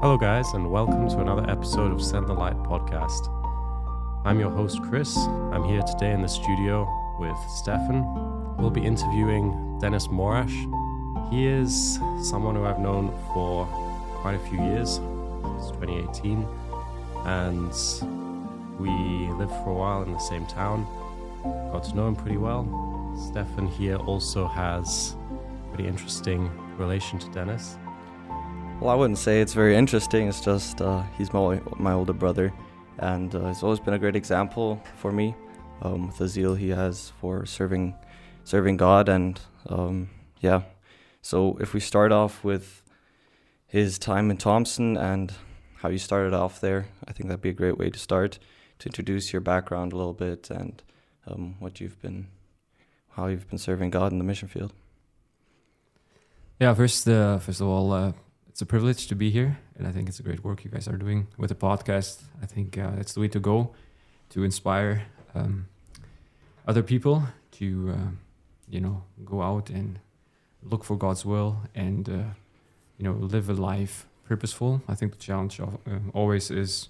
Hello guys, and welcome to another episode of Send the Light podcast. I'm your host Chris. I'm here today in the studio with Stefan. We'll be interviewing Dennis Morasch. He is someone who I've known for quite a few years, since 2018, and we lived for a while in the same town. Got to know him pretty well. Stefan here also has a pretty interesting relation to Dennis. Well, I wouldn't say it's very interesting. It's just he's my older brother, and he's always been a great example for me with the zeal he has for serving God. And yeah, so if we start off with his time in Thompson and how you started off there, I think that'd be a great way to start, to introduce your background a little bit and how you've been serving God in the mission field. Yeah, first of all, it's a privilege to be here, and I think it's a great work you guys are doing with the podcast. I think that's the way to go, to inspire other people to, go out and look for God's will and, live a life purposeful. I think the challenge always is,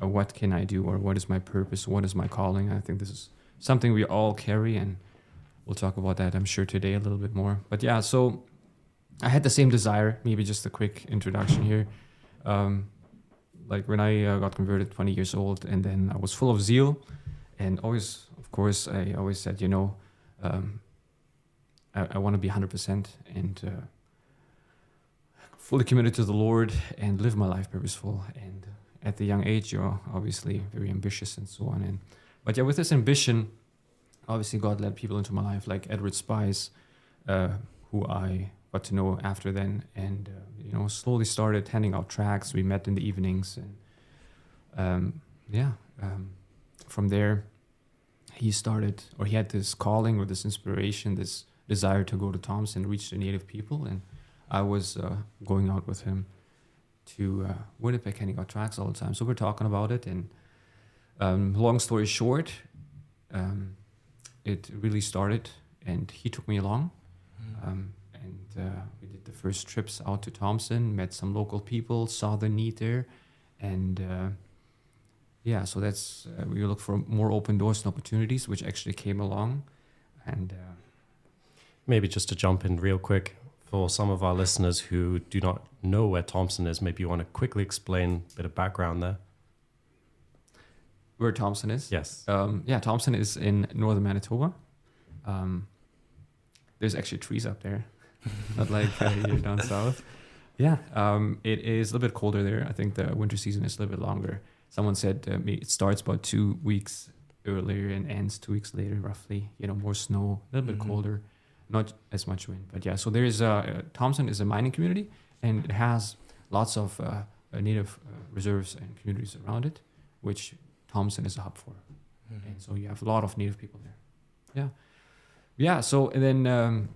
what can I do, or what is my purpose, what is my calling? I think this is something we all carry, and we'll talk about that, I'm sure, today a little bit more. But yeah, so I had the same desire, maybe just a quick introduction here. Like when I got converted 20 years old, and then I was full of zeal, and always, of course, I always said, I want to be 100% and fully committed to the Lord and live my life purposeful. And at the young age, you're obviously very ambitious and so on. But yeah, with this ambition, obviously God led people into my life, like Edward Spies, who I got to know after then, and slowly started handing out tracts. We met in the evenings, and from there he had this calling or this inspiration, this desire to go to Thompson, reach the native people, and I was going out with him to Winnipeg, handing out tracts all the time. So we're talking about it, and long story short, it really started, and he took me along. We did the first trips out to Thompson, met some local people, saw the need there, and so that's we look for more open doors and opportunities, which actually came along. And maybe just to jump in real quick, for some of our listeners who do not know where Thompson is, maybe you want to quickly explain a bit of background there. Where Thompson is? Yes. Thompson is in northern Manitoba. There's actually trees up there. Not like here down south. Yeah, it is a little bit colder there. I think the winter season is a little bit longer. Someone said it starts about 2 weeks earlier and ends 2 weeks later, roughly. More snow, a little bit colder, not as much wind. But yeah, so there is Thompson is a mining community, and it has lots of native reserves and communities around it, which Thompson is a hub for. Mm-hmm. And so you have a lot of native people there. Yeah. So and then.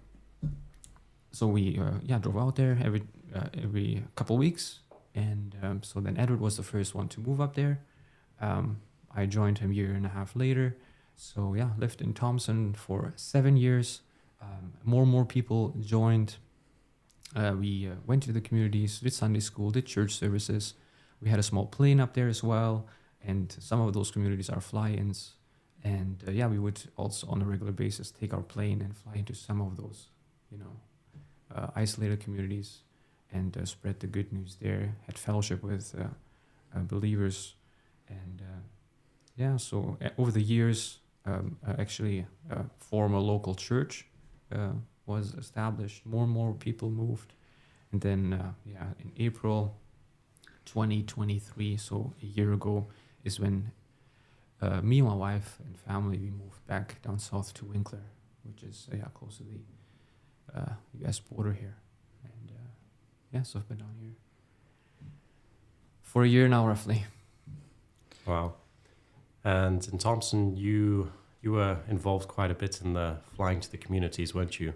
So we drove out there every couple weeks, and so then Edward was the first one to move up there. I joined him a year and a half later. So yeah, lived in Thompson for 7 years. More and more people joined. We went to the communities, did Sunday school, did church services. We had a small plane up there as well, and some of those communities are fly-ins. And we would also on a regular basis take our plane and fly into some of those, isolated communities and spread the good news there, had fellowship with believers. And so over the years, actually a formal local church was established. More and more people moved. And then, in April 2023, so a year ago, is when me and my wife and family, we moved back down south to Winkler, which is close to the U.S. border here. And so I've been down here for a year now, roughly. Wow. And in Thompson, you were involved quite a bit in the flying to the communities, weren't you?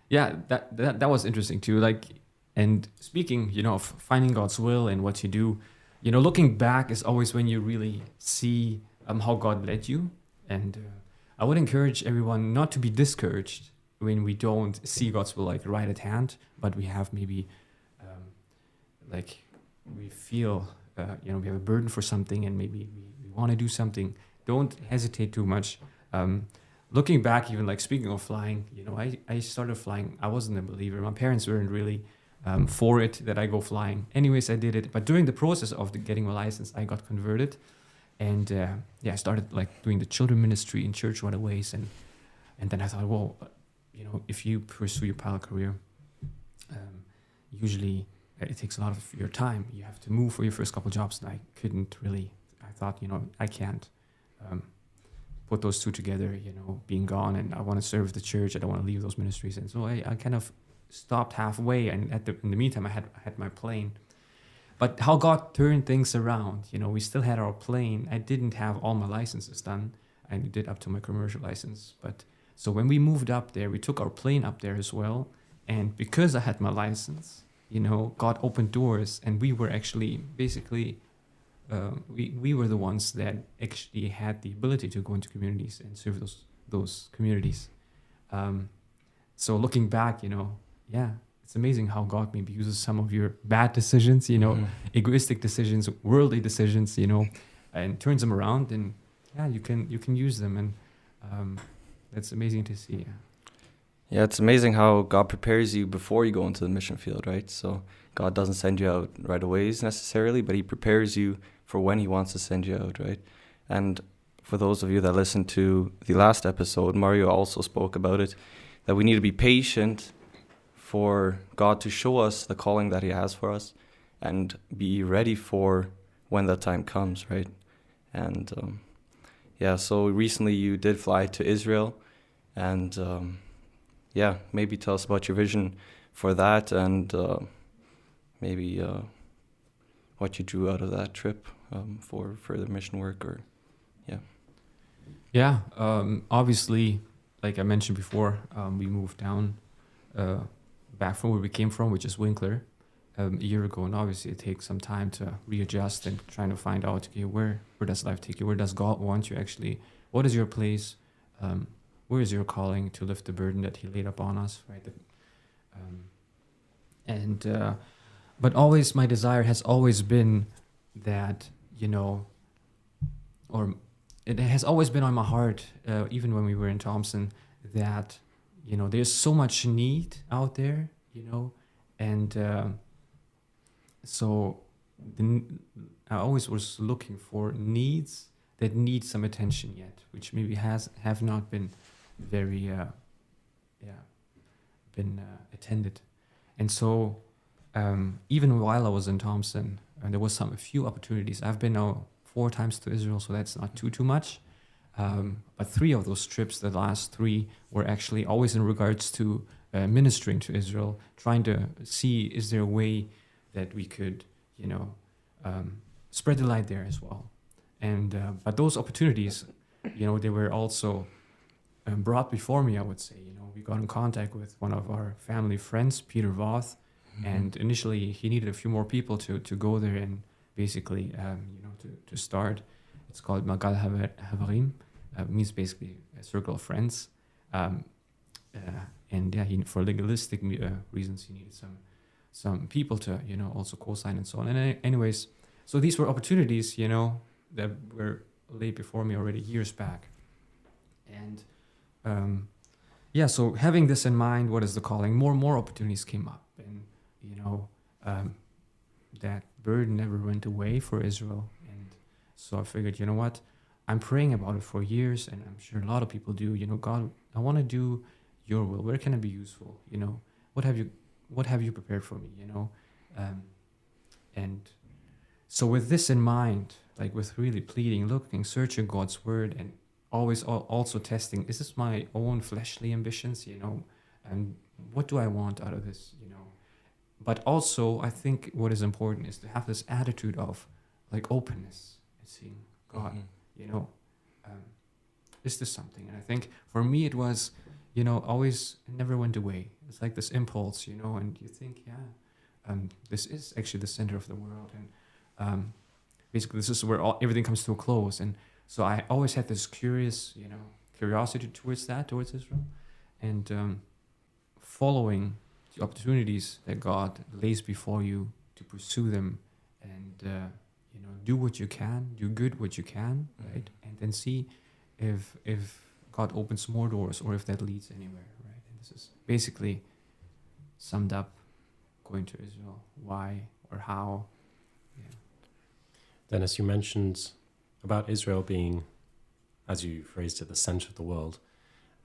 Yeah, that was interesting too. Like, and speaking, of finding God's will and what you do, looking back is always when you really see how God led you. And I would encourage everyone not to be discouraged when we don't see God's will like right at hand, but we have maybe we feel, we have a burden for something, and maybe we want to do something, don't hesitate too much. Looking back, even like speaking of flying, I started flying. I wasn't a believer. My parents weren't really for it that I go flying. Anyways, I did it. But during the process of getting my license, I got converted, and I started like doing the children ministry in church right away. And then I thought, well, if you pursue your pilot career, usually it takes a lot of your time. You have to move for your first couple jobs, and I couldn't really. I thought, I can't put those two together. Being gone, and I want to serve the church. I don't want to leave those ministries, and so I kind of stopped halfway. And in the meantime, I had my plane. But how God turned things around, we still had our plane. I didn't have all my licenses done. I did up to my commercial license, but so when we moved up there, we took our plane up there as well. And because I had my license, God opened doors, and we were actually basically, we were the ones that actually had the ability to go into communities and serve those communities. So looking back, it's amazing how God maybe uses some of your bad decisions, egoistic decisions, worldly decisions, and turns them around, and you can use them, and that's amazing to see. Yeah, it's amazing how God prepares you before you go into the mission field, right? So God doesn't send you out right away necessarily, but he prepares you for when he wants to send you out, right? And for those of you that listened to the last episode, Mario also spoke about it, that we need to be patient for God to show us the calling that he has for us and be ready for when that time comes, right? And so recently you did fly to Israel, and maybe tell us about your vision for that, and maybe what you drew out of that trip for further mission work, or obviously, like I mentioned before, we moved down back from where we came from, which is Winkler, a year ago, and obviously it takes some time to readjust and trying to find out, okay, where does life take you? Where does God want you actually? What is your place? Where is your calling to lift the burden that he laid upon us, right? But always my desire has always been that, or it has always been on my heart, even when we were in Thompson, that, there's so much need out there, and so I always was looking for needs that need some attention yet, which maybe have not been very attended. And so even while I was in Thompson, there was a few opportunities. I've been now 4 times to Israel, so that's not too much. But 3 of those trips, the last 3, were actually always in regards to ministering to Israel, trying to see, is there a way that we could, spread the light there as well. And but those opportunities, they were also brought before me, I would say. We got in contact with one of our family friends, Peter Voth, and initially he needed a few more people to go there and basically, to start. It's called Magal Havarim, means basically a circle of friends. For legalistic reasons, he needed some people to, also co-sign and so on. And anyways, so these were opportunities, that were laid before me already years back. And so having this in mind, what is the calling? More opportunities came up, and that burden never went away for Israel. And so I figured, what? I'm praying about it for years, and I'm sure a lot of people do. God, I want to do your will. Where can I be useful? What have you prepared for me? And so with this in mind, like with really pleading, looking, searching God's word, and always also testing, is this my own fleshly ambitions, and what do I want out of this, But also, I think what is important is to have this attitude of like openness and seeing God, is this something? And I think for me it was, always, it never went away. It's like this impulse, and you think, this is actually the center of the world, and basically this is where everything comes to a close. And so I always had this curiosity towards Israel, and following the opportunities that God lays before you to pursue them and do what you can, do good what you can, right? And then see if God opens more doors or if that leads anywhere, right? And this is basically summed up going to Israel. Why or how? Yeah. Dennis, you mentioned about Israel being, as you phrased it, the center of the world.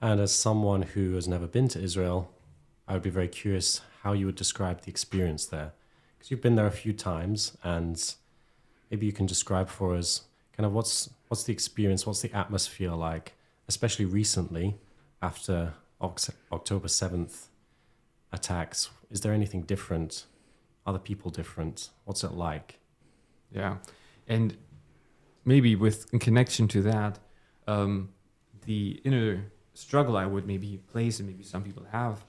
And as someone who has never been to Israel, I would be very curious how you would describe the experience there. Because you've been there a few times, and maybe you can describe for us kind of what's the experience, what's the atmosphere like, especially recently after October 7th attacks. Is there anything different? Are the people different? What's it like? Yeah. And maybe in connection to that, the inner struggle I would maybe place, and maybe some people have,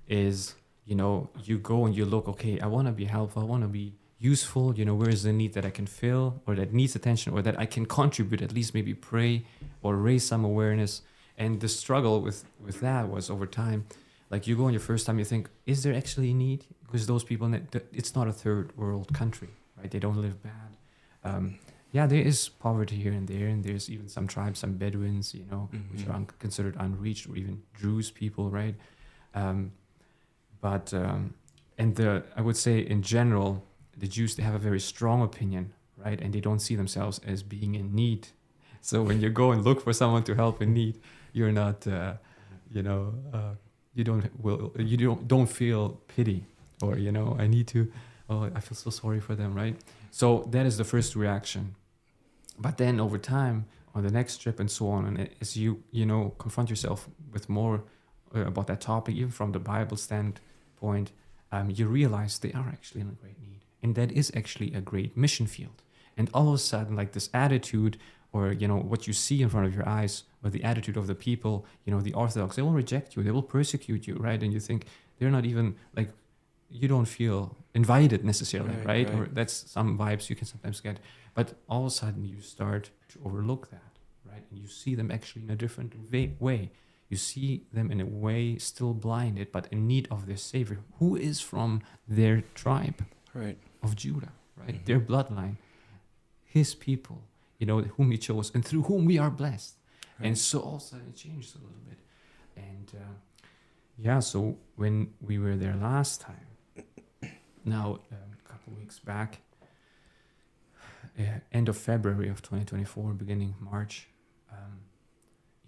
is, you go and you look, okay, I want to be helpful, I want to be useful, where is the need that I can fill, or that needs attention, or that I can contribute, at least maybe pray or raise some awareness. And the struggle with that was over time, like you go on your first time, you think, is there actually a need? Because those people, it's not a third world country, right? They don't live bad. Yeah, there is poverty here and there, and there's even some tribes, some Bedouins, which are considered unreached, or even Druze people, right? I would say in general, the Jews, they have a very strong opinion, right? And they don't see themselves as being in need. So when you go and look for someone to help in need, you're not, you don't feel pity, or I feel so sorry for them, right? So that is the first reaction. But then over time, on the next trip and so on, and as you confront yourself with more about that topic, even from the Bible standpoint, you realize they are actually in a great need. And that is actually a great mission field. And all of a sudden, like this attitude, or what you see in front of your eyes, or the attitude of the people, the Orthodox, they will reject you, they will persecute you, right? And you think they're not even, like, you don't feel invited necessarily, right? Or that's some vibes you can sometimes get. But all of a sudden you start to overlook that, right? And you see them actually in a different way. You see them in a way still blinded, but in need of their Savior, who is from their tribe, right, of Judah, right? Their bloodline, his people, whom he chose and through whom we are blessed. Right. And so all of a sudden it changed a little bit. And so when we were there last time, now a couple of weeks back, end of February of 2024, beginning March,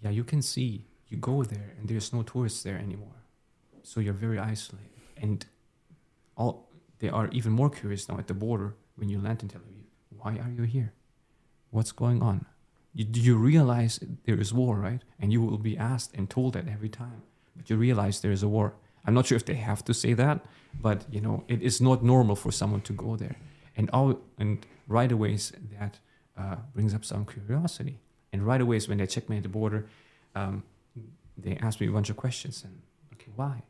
you can see, you go there and there's no tourists there anymore. So you're very isolated. And they are even more curious now at the border when you land in Tel Aviv. Why are you here? What's going on? Do you realize there is war, right? And you will be asked and told that every time. But you realize there is a war. I'm not sure if they have to say that, but it is not normal for someone to go there. And right away that brings up some curiosity. And right away when they check me at the border, they ask me a bunch of questions. And okay, why?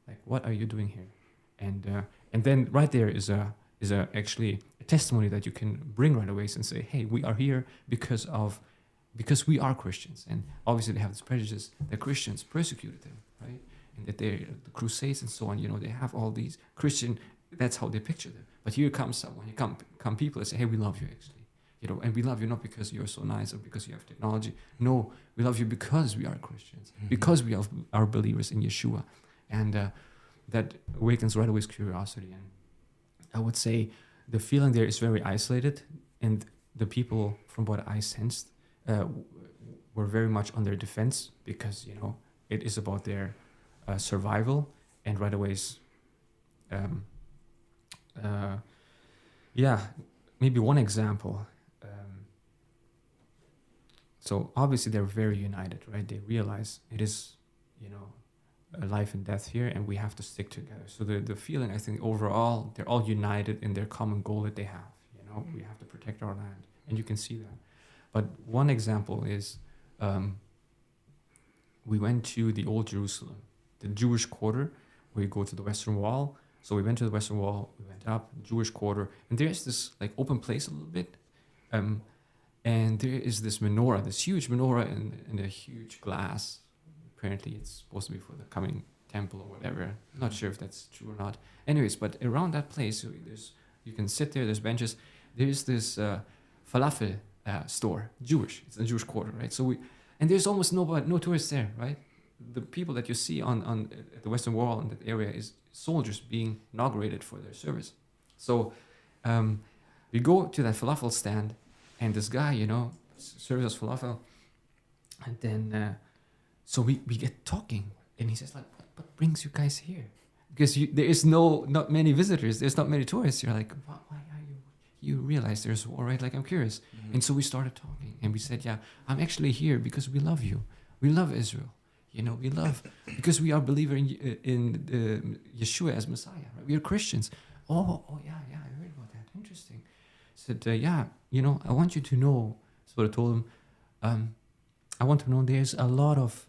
Like, what are you doing here? And then right there is actually a testimony that you can bring right away and say, hey, we are here because we are Christians. And obviously they have this prejudice that Christians persecuted them, right? And that the Crusades and so on, they have all these Christian, that's how they picture them. But here comes someone, come people and say, hey, we love you actually. And we love you not because you're so nice or because you have technology. No, we love you because we are Christians, because we are believers in Yeshua. And that awakens right away curiosity. And I would say the feeling there is very isolated, and the people, from what I sensed, were very much on their defense because, it is about their survival. And right away, maybe one example. So obviously they're very united, right? They realize it is, a life and death here, and we have to stick together. So the feeling, I think, overall, they're all united in their common goal that they have. We have to protect our land, and you can see that. But one example is, we went to the Old Jerusalem, the Jewish quarter, where you go to the Western Wall. So we went to the Western Wall, we went up, Jewish quarter, and there's this like open place a little bit. And there is this menorah, this huge menorah in a huge glass. Apparently it's supposed to be for the coming temple or whatever. I'm not sure if that's true or not. Anyways, but around that place, there's You can sit there. There's benches. There's this falafel store, Jewish. It's a Jewish quarter, right? And there's almost no tourists there, right? The people that you see on the Western Wall in that area is soldiers being inaugurated for their service. So we go to that falafel stand, and this guy, serves us falafel, and then so we get talking, and he says like, what brings you guys here? Because there is not many visitors, there's not many tourists. You're like, why are you realize there's war, right? Like, I'm curious. Mm-hmm. And so we started talking, and we said, yeah, I'm actually here because we love you. We love Israel. We love, because we are believer in Yeshua as Messiah, right? We are Christians. Oh yeah, I heard about that. Interesting. I said, yeah, I want you to know. So I told him, I want to know there's a lot of,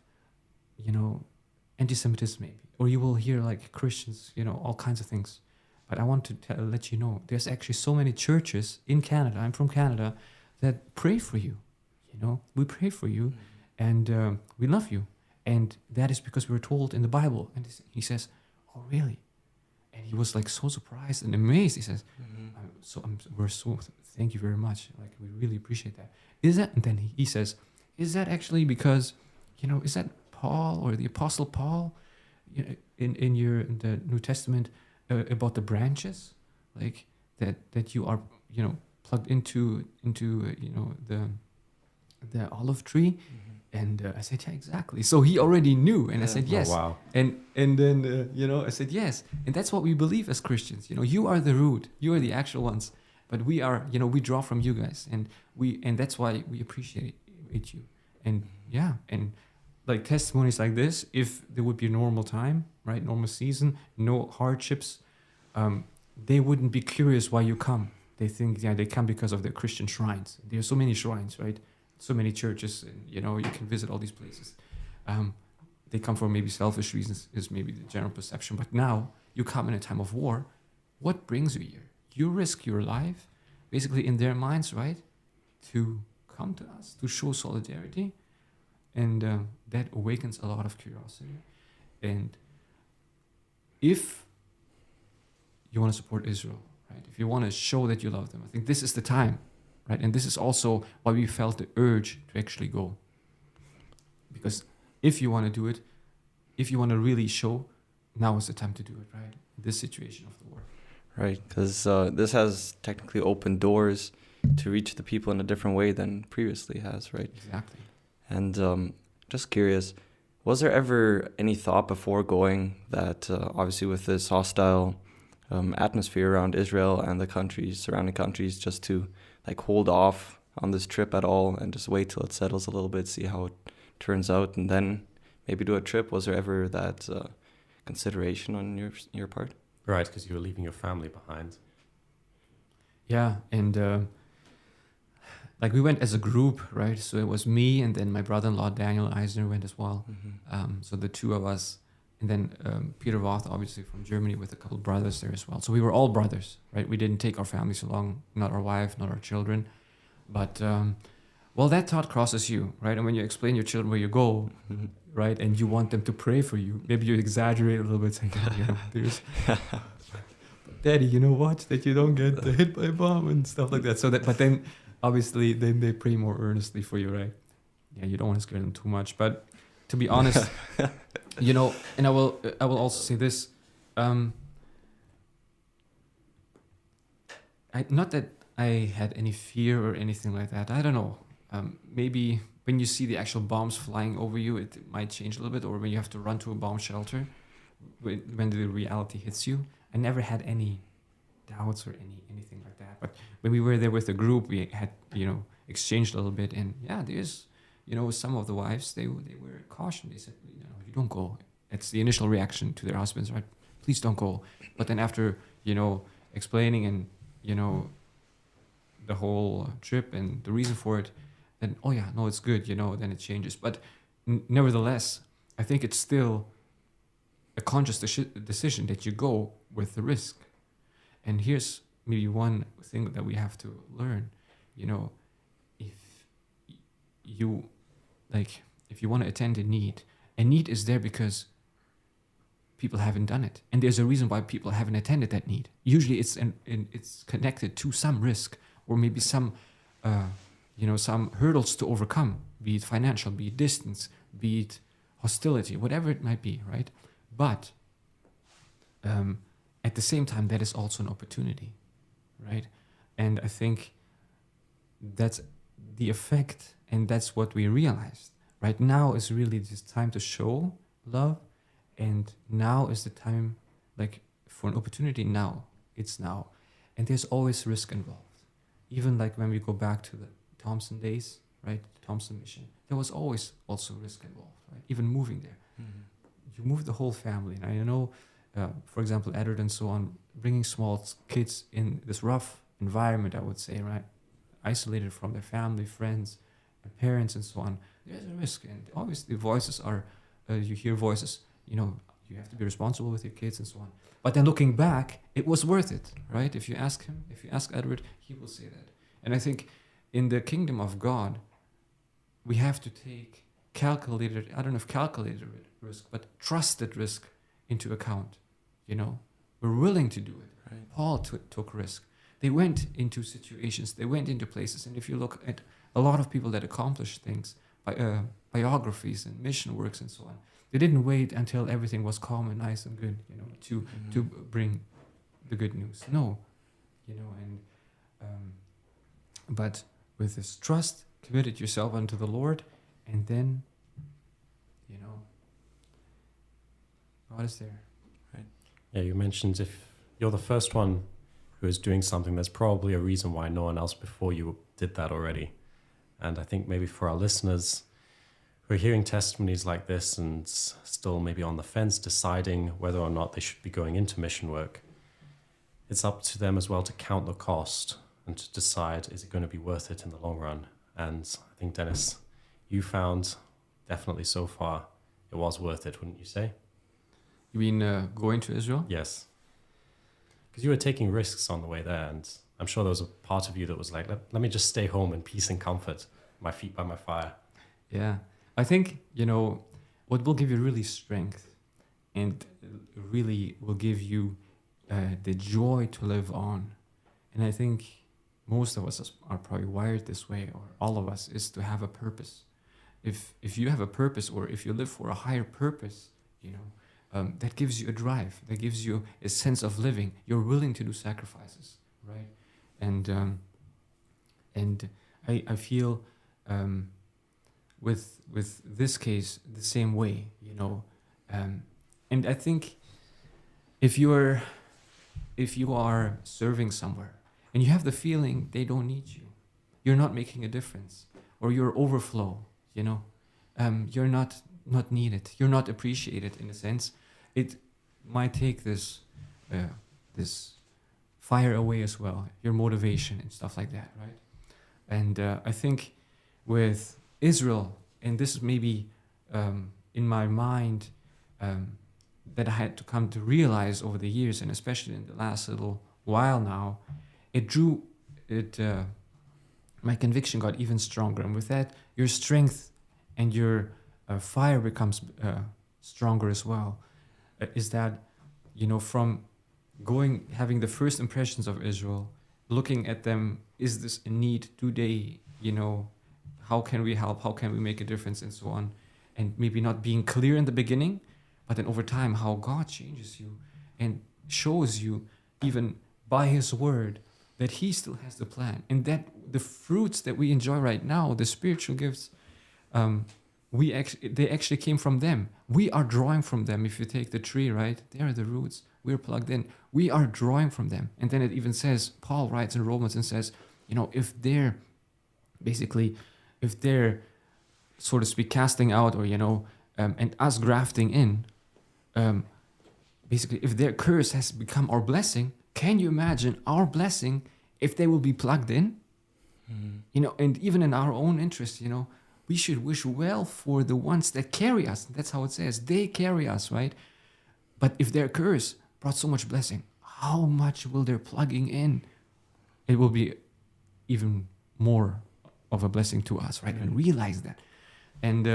anti-Semitism maybe, or you will hear like Christians, all kinds of things. But I want to let you know, there's actually so many churches in Canada, I'm from Canada, that pray for you. We pray for you, and we love you. And that is because we were told in the Bible. And he says, oh, really? And he was like so surprised and amazed. He says, thank you very much. Like, we really appreciate that. And then he says, is that actually because, is that Paul or the Apostle Paul in the New Testament about the branches, like that you are, plugged into the olive tree? Mm-hmm. And I said, yeah, exactly. So he already knew, and I said yes. Oh, wow. And then I said yes, and that's what we believe as Christians. You are the root, you are the actual ones, but we are, we draw from you guys, and that's why we appreciate you. And yeah, and like testimonies like this, if there would be a normal time, right, normal season, no hardships, they wouldn't be curious why you come. They think, they come because of their Christian shrines. There are so many shrines, right? So many churches, and you can visit all these places. They come for maybe selfish reasons, is maybe the general perception. But now you come in a time of war. What brings you here? You risk your life, basically in their minds, right, to come to us, to show solidarity, and that awakens a lot of curiosity. And if you want to support Israel, right, if you want to show that you love them, I think this is the time. Right, and this is also why we felt the urge to actually go. Because if you want to do it, if you want to really show, now is the time to do it, right? This situation of the war. Right, because this has technically opened doors to reach the people in a different way than previously has, right? Exactly. And just curious, was there ever any thought before going that obviously with this hostile atmosphere around Israel and the surrounding countries, just to like hold off on this trip at all and just wait till it settles a little bit, see how it turns out, and then maybe do a trip? Was there ever that consideration on your part? Right, because you were leaving your family behind. Yeah, and like we went as a group, right? So it was me, and then my brother-in-law Daniel Eisner went as well. Mm-hmm. So the two of us, and then Peter Roth, obviously from Germany, with a couple of brothers there as well. So we were all brothers, right? We didn't take our families along, not our wife, not our children. But, that thought crosses you, right? And when you explain your children where you go, mm-hmm. right, and you want them to pray for you, maybe you exaggerate a little bit, saying, Daddy, you know what? That you don't get hit by a bomb and stuff like that. But then, obviously, then they pray more earnestly for you, right? Yeah, you don't want to scare them too much. But to be honest... and I will also say this, not that I had any fear or anything like that. I don't know. Maybe when you see the actual bombs flying over you, it might change a little bit, or when you have to run to a bomb shelter, when the reality hits you. I never had any doubts or anything like that. But when we were there with the group, we had, exchanged a little bit, and there's, some of the wives, they were cautioned. They said, you don't go. It's the initial reaction to their husbands, right? Please don't go. But then after, explaining and, the whole trip and the reason for it, then, oh yeah, no, it's good, then it changes. But nevertheless, I think it's still a conscious decision that you go with the risk. And here's maybe one thing that we have to learn, if you want to attend a need is there because people haven't done it. And there's a reason why people haven't attended that need. Usually it's connected to some risk or maybe some some hurdles to overcome, be it financial, be it distance, be it hostility, whatever it might be, right? But at the same time, that is also an opportunity, right? And I think that's the effect, and that's what we realized. Right now is really just time to show love, and now is the time, like, for an opportunity. Now, it's now. And there's always risk involved. Even like when we go back to the Thompson days, right? The Thompson mission, there was always also risk involved, right? Even moving there. Mm-hmm. You move the whole family. And I know, for example, Edward and so on, bringing small kids in this rough environment, I would say, right? Isolated from their family, friends, and parents and so on. There's a risk. And obviously voices are, you hear voices, you have to be responsible with your kids and so on. But then looking back, it was worth it, right? If you ask him, if you ask Edward, he will say that. And I think in the kingdom of God, we have to take calculated risk, but trusted risk into account. We're willing to do it. Right. Paul took risk. They went into situations, they went into places. And if you look at a lot of people that accomplish things, biographies and mission works and so on, they didn't wait until everything was calm and nice and good, to bring the good news. No, but with this trust, committed yourself unto the Lord, and then, God is there. Right? Yeah, you mentioned if you're the first one who is doing something, there's probably a reason why no one else before you did that already. And I think maybe for our listeners who are hearing testimonies like this and still maybe on the fence, deciding whether or not they should be going into mission work, it's up to them as well to count the cost and to decide, is it going to be worth it in the long run? And I think, Dennis, you found definitely so far it was worth it, wouldn't you say? You mean going to Israel? Yes. Because you were taking risks on the way there, and I'm sure there was a part of you that was like, let me just stay home in peace and comfort, my feet by my fire. Yeah. I think, what will give you really strength and really will give you the joy to live on. And I think most of us are probably wired this way, or all of us, is to have a purpose. If you have a purpose, or if you live for a higher purpose, that gives you a drive, that gives you a sense of living. You're willing to do sacrifices, right? And I feel with this case the same way, and I think if you are serving somewhere and you have the feeling they don't need you, you're not making a difference, or you're overflow, you're not needed, you're not appreciated in a sense, it might take this fire away as well, your motivation and stuff like that, right? And I think with Israel, and this is maybe in my mind that I had to come to realize over the years, and especially in the last little while now, my conviction got even stronger. And with that, your strength and your fire becomes stronger as well. Is that, from having the first impressions of Israel, looking at them, is this a need? Do they, how can we help? How can we make a difference? And so on. And maybe not being clear in the beginning, but then over time, how God changes you and shows you, even by His word, that He still has the plan. And that the fruits that we enjoy right now, the spiritual gifts, they actually came from them. We are drawing from them. If you take the tree, right, there are the roots. We're plugged in. We are drawing from them. And then it even says, Paul writes in Romans and says, if they're, so to speak, casting out, or, and us grafting in, if their curse has become our blessing, can you imagine our blessing if they will be plugged in? Mm-hmm. And even in our own interest, we should wish well for the ones that carry us. That's how it says. They carry us, right? But if their curse brought so much blessing, how much will their plugging in? It will be even more of a blessing to us, right? Mm-hmm. And realize that. And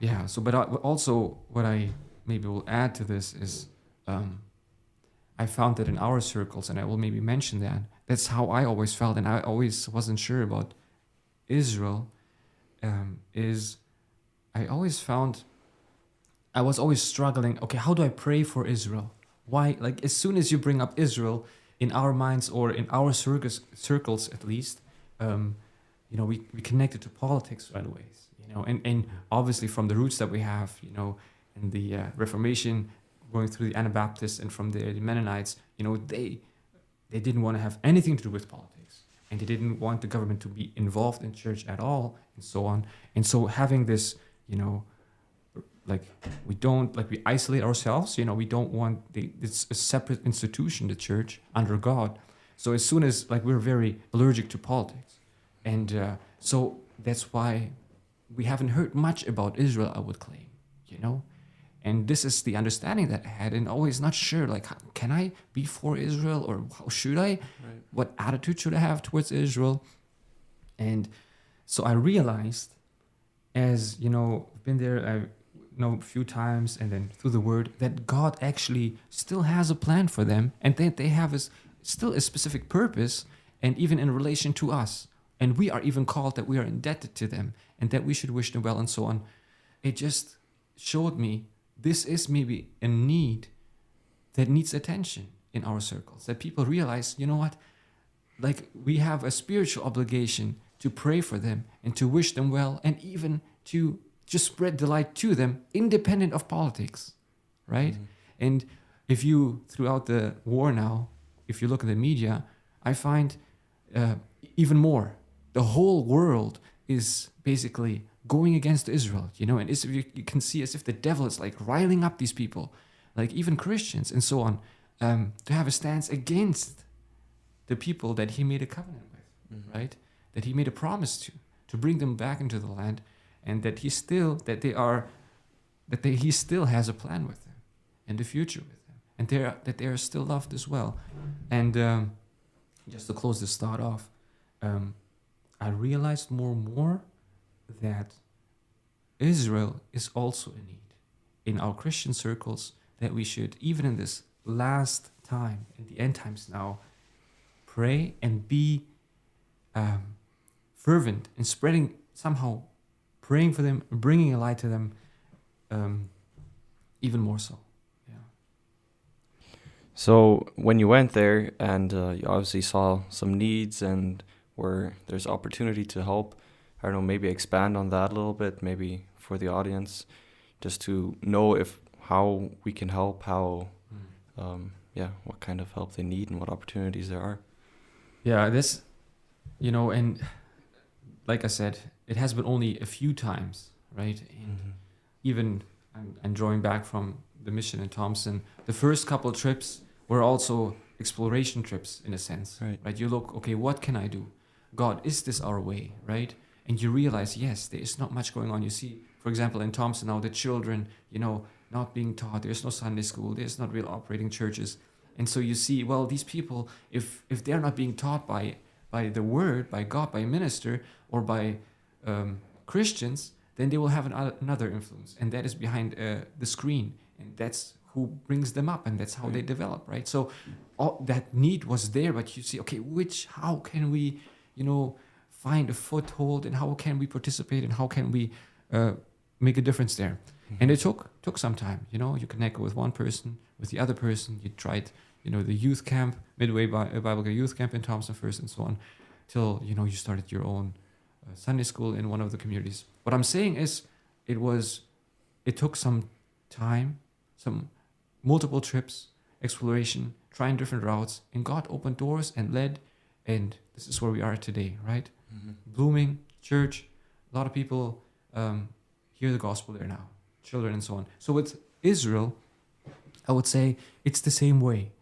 Yeah. So, but also what I maybe will add to this is, I found that in our circles, and I will maybe mention that, that's how I always felt, and I always wasn't sure about Israel, is I always found I was always struggling. Okay, how do I pray for Israel? Why? Like, as soon as you bring up Israel in our minds or in our circles at least, we connect it to politics right away. And obviously from the roots that we have, in the Reformation, going through the Anabaptists and from the Mennonites, they didn't want to have anything to do with politics, and they didn't want the government to be involved in church at all, and so on. And so having this, we isolate ourselves, we don't want it's a separate institution, the church, under God. So as soon as, we're very allergic to politics. And so that's why we haven't heard much about Israel, I would claim, And this is the understanding that I had, and always not sure, can I be for Israel, or how should I? Right. What attitude should I have towards Israel? And so I realized, as, been there, a few times, and then through the word, that God actually still has a plan for them, and that they have still a specific purpose, and even in relation to us. And we are even called that we are indebted to them, and that we should wish them well, and so on. It just showed me this is maybe a need that needs attention in our circles, that people realize, what, we have a spiritual obligation to pray for them and to wish them well, and even to just spread the light to them, independent of politics, right? Mm-hmm. And if you, throughout the war now, if you look at the media, I find even more. The whole world is basically going against Israel, and you can see as if the devil is riling up these people, even Christians and so on, to have a stance against the people that he made a covenant with, mm-hmm. right? That he made a promise to bring them back into the land, and that he still has a plan with them and the future with them, and that they are still loved as well. And just to close this thought off, I realized more and more that Israel is also in need in our Christian circles, that we should, even in this last time, in the end times now, pray and be fervent in spreading, somehow praying for them, bringing a light to them, even more so. Yeah. So when you went there, and you obviously saw some needs and where there's opportunity to help, I don't know, maybe expand on that a little bit, maybe for the audience, just to know how we can help, what kind of help they need and what opportunities there are. Yeah, this, and like I said, it has been only a few times, right? And mm-hmm. even I'm drawing back from the mission in Thompson. The first couple of trips were also exploration trips in a sense, right? You look, okay, what can I do? God, is this our way, right? And you realize, yes, there is not much going on. You see, for example, in Thompson now, the children, not being taught. There's no Sunday school. There's not real operating churches. And so you see, well, these people, if they're not being taught by the word, by God, by a minister, or by Christians, then they will have another influence. And that is behind the screen. And that's who brings them up. And that's how they develop, right? So all that need was there. But you see, okay, how can we, find a foothold, and how can we participate, and how can we make a difference there? Mm-hmm. And it took some time. You connect with one person, with the other person. You tried, the youth camp, Midway Bible Youth Camp in Thompson first, and so on, till you started your own Sunday school in one of the communities. What I'm saying is, it took some time, some multiple trips, exploration, trying different routes, and God opened doors and led, and this is where we are today, right? Mm-hmm. Blooming church, a lot of people hear the gospel there now, children and so on. So with Israel, I would say it's the same way,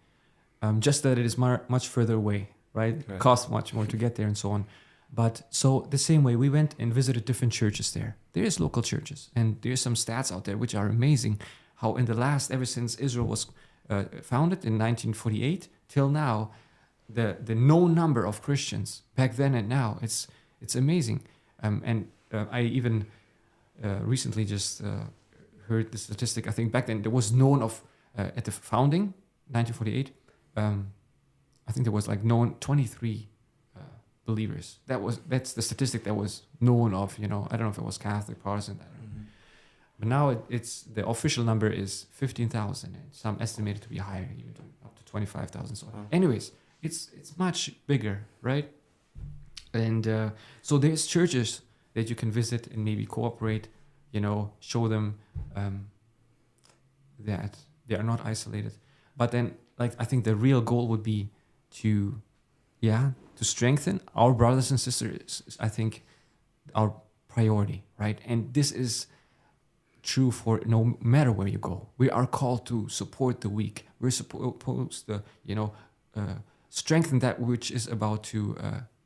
just that it is much further away, right? Costs much more to get there and so on. But so the same way, we went and visited different churches there. There is local churches, and there's some stats out there which are amazing, how in the last, ever since Israel was founded in 1948 till now, the known number of Christians back then and now, it's amazing. I even recently just heard the statistic. I think back then there was known of at the founding, 1948. I think there was like known 23 believers. That's the statistic that was known of. I don't know if it was Catholic, Protestant. But now it's the official number is 15,000, and some estimated to be higher, even up to 25,000. So, anyways, it's much bigger, right? And so there's churches that you can visit and maybe cooperate. Show them that they are not isolated. But then, I think the real goal would be to strengthen our brothers and sisters. I think our priority, right? And this is true for no matter where you go. We are called to support the weak. We're supposed to, strengthen that which is about to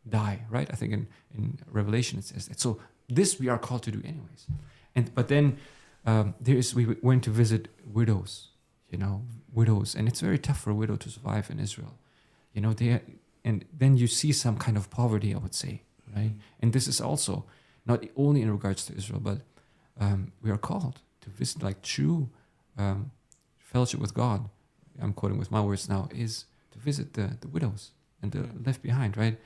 die, right? I think in Revelation it says that. So this we are called to do anyways. But then we went to visit widows, widows, and it's very tough for a widow to survive in Israel. And then you see some kind of poverty, I would say, right? And this is also not only in regards to Israel, but we are called to visit true fellowship with God. I'm quoting with my words now, is to visit the widows and the left behind, right?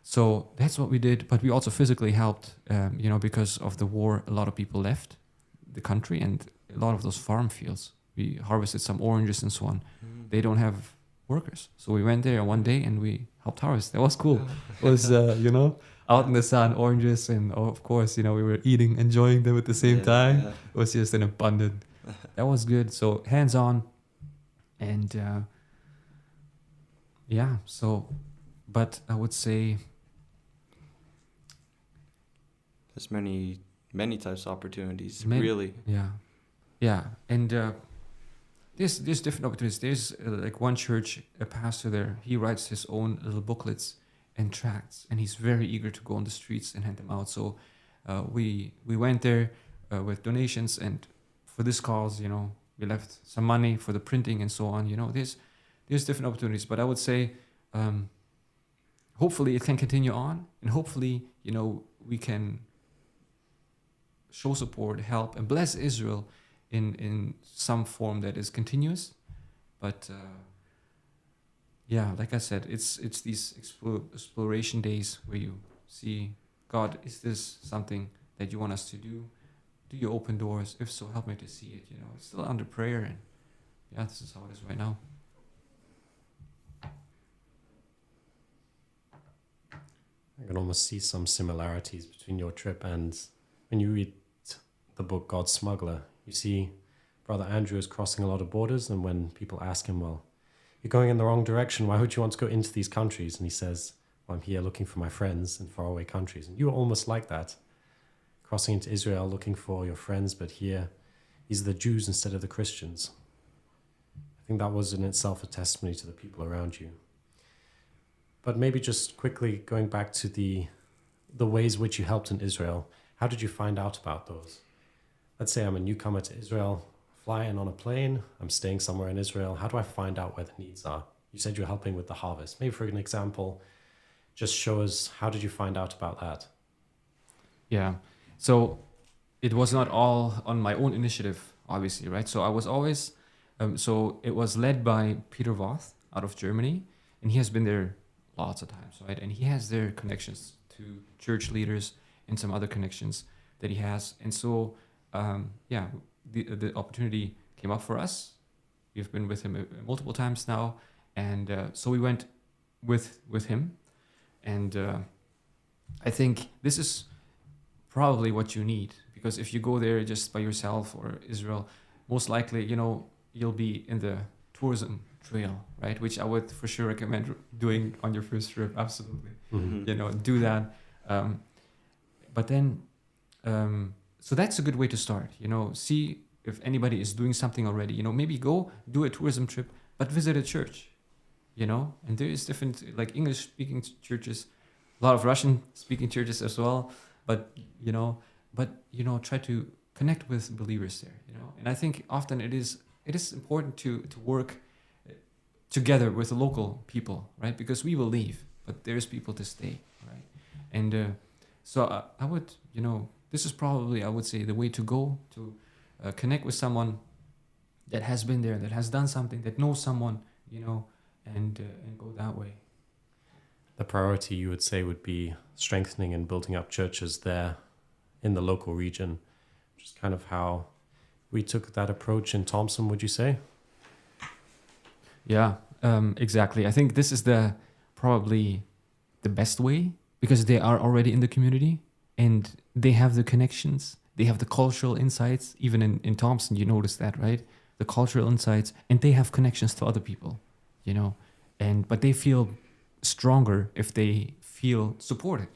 So that's what we did. But we also physically helped, because of the war, a lot of people left the country, and a lot of those farm fields, we harvested some oranges and so on. They don't have workers. So we went there one day and we helped harvest. That was cool. It was, out in the sun, oranges, and of course, we were enjoying them at the same time. Yeah. It was just an abundant. That was good. So hands-on, and but I would say there's many types of opportunities, really. Yeah, and there's different opportunities. There's one church, a pastor there, he writes his own little booklets and tracts, and he's very eager to go on the streets and hand them out. So we went there with donations, and for this cause, we left some money for the printing and so on. There's different opportunities, but I would say hopefully it can continue on, and hopefully we can show support, help, and bless Israel in some form that is continuous. But like I said, it's these exploration days where you see, God, is this something that you want us to do? Do you open doors? If so, help me to see it. It's still under prayer, and this is how it is right now. I can almost see some similarities between your trip and when you read the book God's Smuggler. You see Brother Andrew is crossing a lot of borders, and when people ask him, well, you're going in the wrong direction, why would you want to go into these countries? And he says, well, I'm here looking for my friends in faraway countries. And you were almost like that, crossing into Israel looking for your friends, but here these are the Jews instead of the Christians. I think that was in itself a testimony to the people around you. But maybe just quickly going back to the ways which you helped in Israel, how did you find out about those? Let's say I'm a newcomer to Israel, flying on a plane, I'm staying somewhere in Israel. How do I find out where the needs are? You said you're helping with the harvest. Maybe for an example, just show us, how did you find out about that? Yeah, so it was not all on my own initiative, obviously, right? So I was always, so it was led by Peter Voth out of Germany, and he has been there lots of times, right? And he has their connections to church leaders and some other connections that he has. And so, the opportunity came up for us. We've been with him multiple times now. And so we went with him. And I think this is probably what you need, because if you go there just by yourself or Israel, most likely, you'll be in the tourism trail, right? Which I would for sure recommend doing on your first trip. Absolutely. Mm-hmm. Do that. But then, so that's a good way to start, see if anybody is doing something already, maybe go do a tourism trip, but visit a church, and there is different, English speaking churches, a lot of Russian speaking churches as well. But, try to connect with believers there, and I think often it is important to work together with the local people, right? Because we will leave, but there's people to stay, right? And so I would, This is probably, I would say, the way to go to connect with someone that has been there, that has done something, that knows someone, and go that way. The priority, you would say, would be strengthening and building up churches there in the local region, which is kind of how we took that approach in Thompson, would you say? Yeah, exactly. I think this is probably the best way, because they are already in the community and they have the connections, they have the cultural insights. Even in Thompson, you notice that, right? The cultural insights, and they have connections to other people, but they feel stronger if they feel supported,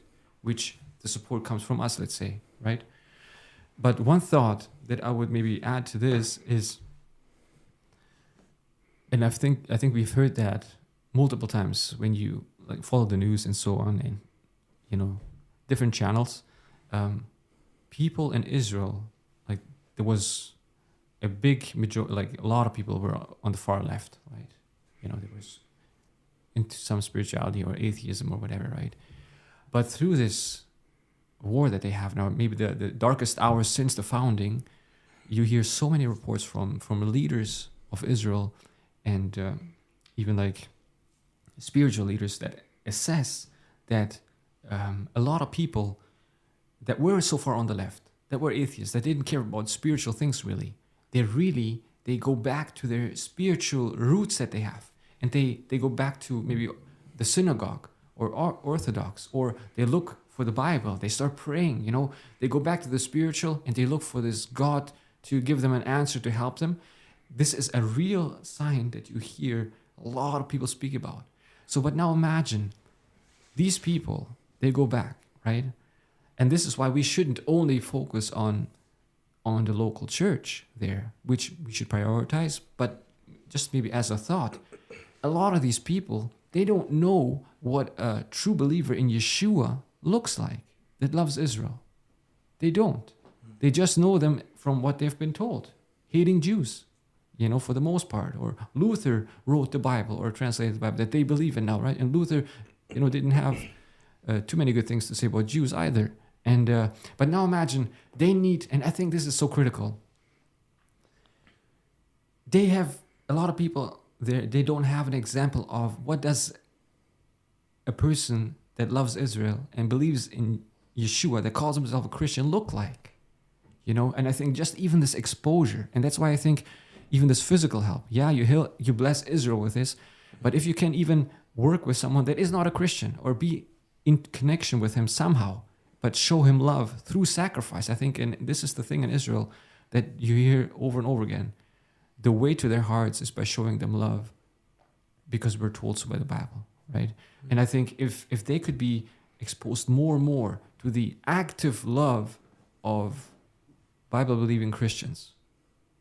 which the support comes from us, let's say, right? But one thought that I would maybe add to this is, and I think we've heard that multiple times when you follow the news and so on, and different channels, people in Israel, there was a big majority, a lot of people were on the far left, right? There was into some spirituality or atheism or whatever, right? But through this war that they have now, maybe the darkest hours since the founding, you hear so many reports from leaders of Israel, and even spiritual leaders that assess that a lot of people that were so far on the left, that were atheists, that didn't care about spiritual things really, they go back to their spiritual roots that they have. And they go back to maybe the synagogue or Orthodox, or they look for the Bible. They start praying, They go back to the spiritual and they look for this God to give them an answer to help them. This is a real sign that you hear a lot of people speak about. So, but now imagine these people, they go back, right? And this is why we shouldn't only focus on the local church there, which we should prioritize, but just maybe as a thought, a lot of these people, they don't know what a true believer in Yeshua looks like, that loves Israel. They don't. They just know them from what they've been told, hating Jews, for the most part. Or Luther wrote the Bible or translated the Bible that they believe in now, right? And Luther, didn't have too many good things to say about Jews either. And but now imagine they need, and I think this is so critical. They have a lot of people. They don't have an example of what does a person that loves Israel and believes in Yeshua, that calls himself a Christian, look like, And I think just even this exposure, and that's why I think even this physical help. Yeah, you bless Israel with this, but if you can even work with someone that is not a Christian or be in connection with him somehow, but show him love through sacrifice. I think, and this is the thing in Israel that you hear over and over again. The way to their hearts is by showing them love, because we're told so by the Bible, right? Mm-hmm. And I think if they could be exposed more and more to the active love of Bible-believing Christians,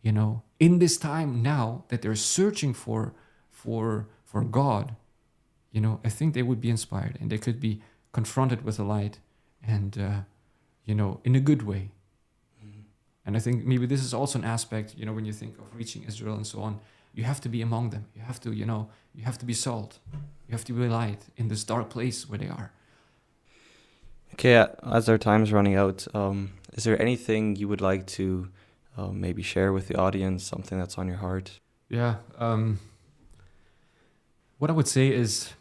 in this time now that they're searching for God, I think they would be inspired and they could be confronted with the light, and in a good way. And I think maybe this is also an aspect, when you think of reaching Israel and so on, you have to be among them. You have to, you have to be salt. You have to be light in this dark place where they are. Okay, as our time's running out, is there anything you would like to maybe share with the audience, something that's on your heart? Yeah. What I would say is,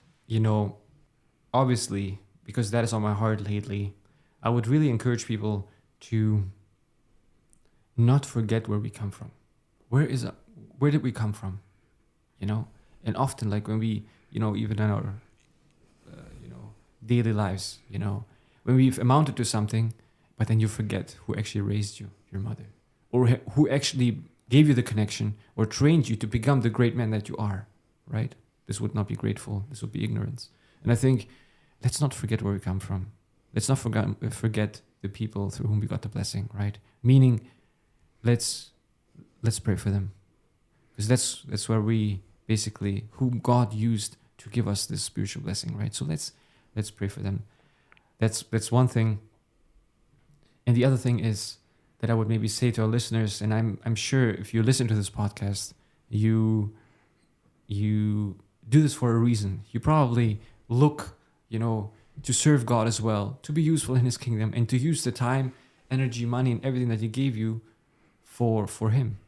obviously, because that is on my heart lately, I would really encourage people to not forget where we come from. Where did we come from? And often, when we, even in our, daily lives, when we've amounted to something, but then you forget who actually raised you, your mother, or who actually gave you the connection or trained you to become the great man that you are, right? This would not be grateful. This would be ignorance. And I think, let's not forget where we come from. Let's not forget the people through whom we got the blessing, right? Meaning, let's pray for them, because that's where we basically, whom God used to give us this spiritual blessing, right? So let's pray for them. That's one thing. And the other thing is that I would maybe say to our listeners, and I'm sure if you listen to this podcast, you do this for a reason. You probably look, to serve God as well, to be useful in His kingdom, and to use the time energy, money, and everything that he gave you for him.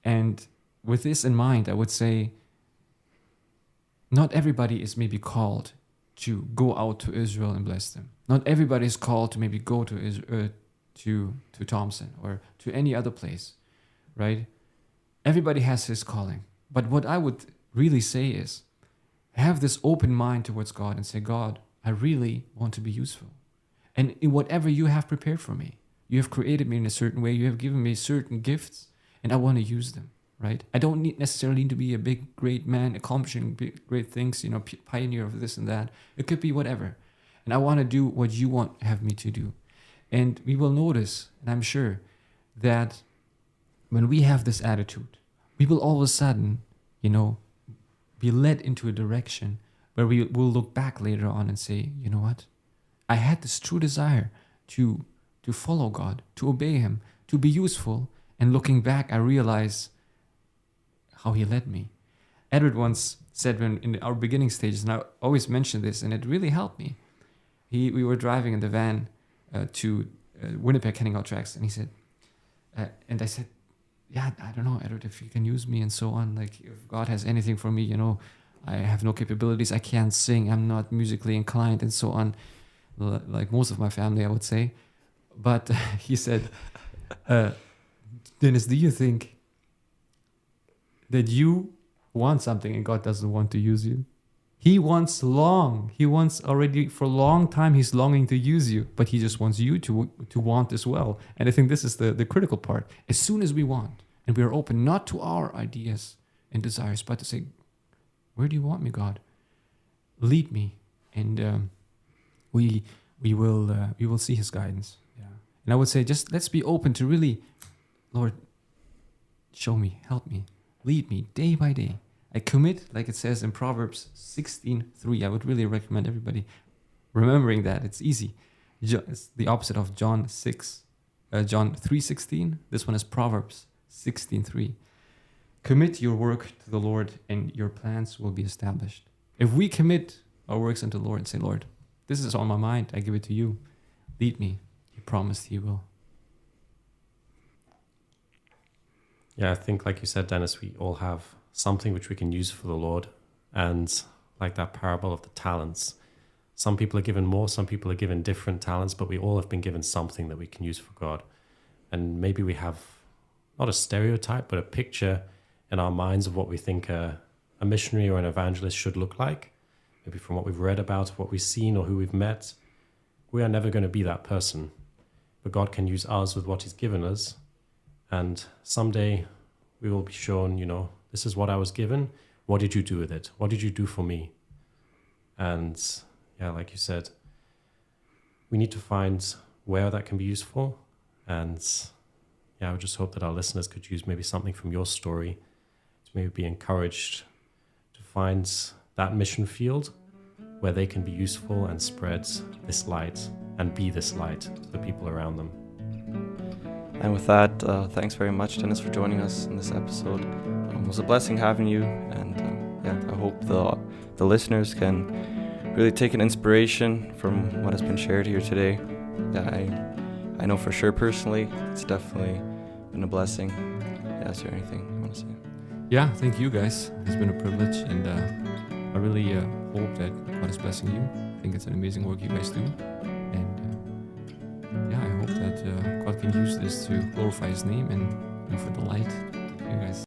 And with this in mind, I would say not everybody is maybe called to go out to Israel and bless them. Not everybody is called to maybe go to Israel, to Thompson or to any other place, right? Everybody has his calling. But what I would really say is have this open mind towards God and say, God, I really want to be useful. And in whatever you have prepared for me, you have created me in a certain way, you have given me certain gifts, and I want to use them, right? I don't necessarily need to be a big, great man accomplishing big, great things, pioneer of this and that. It could be whatever. And I want to do what you want to have me to do. And we will notice, and I'm sure, that when we have this attitude, we will all of a sudden, be led into a direction where we will look back later on and say, you know what? I had this true desire to follow God, to obey him, to be useful. And looking back, I realize how he led me. Edward once said when in our beginning stages, and I always mention this, and it really helped me. We were driving in the van to Winnipeg, Kenningout tracks, and he said, and I said, yeah, I don't know, Edward, if you can use me and so on. Like, if God has anything for me, I have no capabilities. I can't sing. I'm not musically inclined and so on. Like most of my family, I would say. But he said, Dennis, do you think that you want something and God doesn't want to use you? He wants already for a long time, he's longing to use you, but he just wants you to want as well. And I think this is the critical part. As soon as we want, and we are open not to our ideas and desires, but to say, where do you want me, God? Lead me. And we will see his guidance. Yeah. And I would say, just let's be open to really, Lord, show me, help me, lead me day by day. I commit, like it says in Proverbs 16:3. I would really recommend everybody remembering that. It's easy. It's the opposite of John 3:16. This one is Proverbs 16:3. Commit your work to the Lord and your plans will be established. If we commit our works unto the Lord and say, Lord, this is on my mind, I give it to you. Lead me. He promised he will. Yeah, I think like you said, Dennis, we all have something which we can use for the Lord. And like that parable of the talents, some people are given more, some people are given different talents, but we all have been given something that we can use for God. And maybe we have not a stereotype, but a picture in our minds of what we think a missionary or an evangelist should look like. Maybe from what we've read about, what we've seen or who we've met. We are never going to be that person. But God can use us with what he's given us. And someday we will be shown, this is what I was given. What did you do with it? What did you do for me? And yeah, like you said, we need to find where that can be useful. And yeah, I would just hope that our listeners could use maybe something from your story to maybe be encouraged to find that mission field where they can be useful and spread this light and be this light to the people around them. And with that, thanks very much, Dennis, for joining us in this episode. It was a blessing having you, and I hope the listeners can really take an inspiration from what has been shared here today. I know for sure personally, it's definitely been a blessing. Yeah, is there anything you want to say? Yeah, thank you guys. It's been a privilege, and I really hope that God is blessing you. I think it's an amazing work you guys do, and I hope that God can use this to glorify his name and for the light. You guys.